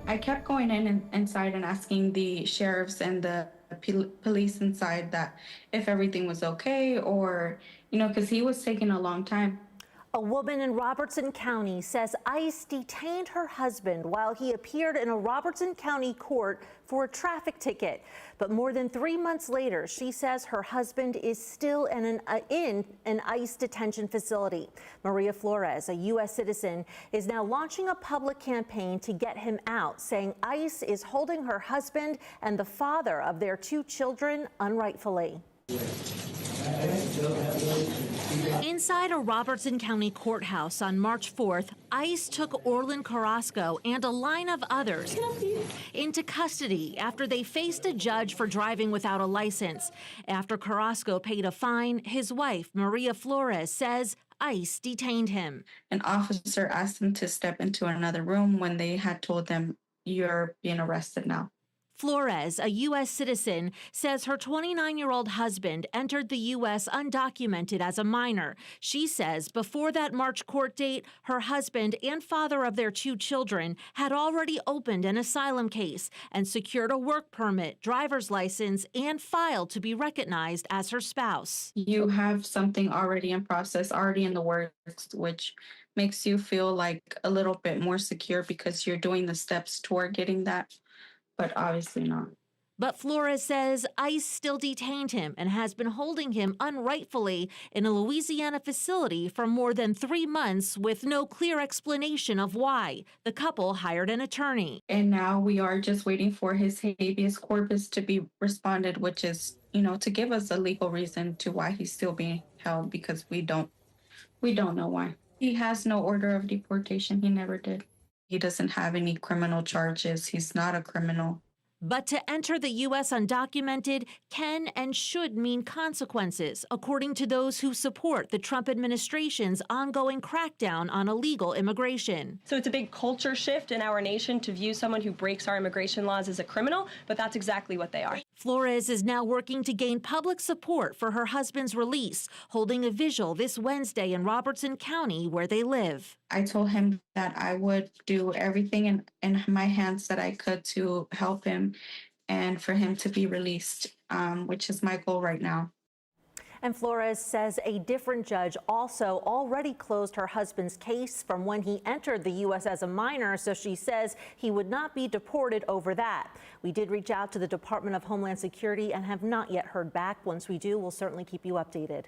I kept going inside and asking the sheriffs and the police inside that if everything was okay, or, because he was taking a long time. A woman in Robertson County says ICE detained her husband while he appeared in a Robertson County court for a traffic ticket. But more than 3 months later, she says her husband is still in an ICE detention facility. Maria Flores, a U.S. citizen, is now launching a public campaign to get him out, saying ICE is holding her husband and the father of their 2 children unrightfully. Inside a Robertson County courthouse on March 4th, ICE took Orlin Carrasco and a line of others into custody after they faced a judge for driving without a license. After Carrasco paid a fine, his wife, Maria Flores, says ICE detained him. An officer asked them to step into another room when they had told them, "You're being arrested now." Flores, a U.S. citizen, says her 29-year-old husband entered the U.S. undocumented as a minor. She says before that March court date, her husband and father of their 2 children had already opened an asylum case and secured a work permit, driver's license, and filed to be recognized as her spouse. You have something already in process, already in the works, which makes you feel like a little bit more secure because you're doing the steps toward getting that. But obviously not. But Flores says ICE still detained him and has been holding him unrightfully in a Louisiana facility for more than 3 months with no clear explanation of why. The couple hired an attorney. And now we are just waiting for his habeas corpus to be responded, which is, to give us a legal reason to why he's still being held, because we don't know why. He has no order of deportation. He never did. He doesn't have any criminal charges. He's not a criminal. But to enter the U.S. undocumented can and should mean consequences, according to those who support the Trump administration's ongoing crackdown on illegal immigration. So it's a big culture shift in our nation to view someone who breaks our immigration laws as a criminal, but that's exactly what they are. Flores is now working to gain public support for her husband's release, holding a vigil this Wednesday in Robertson County, where they live. I told him that I would do everything in my hands that I could to help him and for him to be released, which is my goal right now. And Flores says a different judge also already closed her husband's case from when he entered the U.S. as a minor, so she says he would not be deported over that. We did reach out to the Department of Homeland Security and have not yet heard back. Once we do, we'll certainly keep you updated.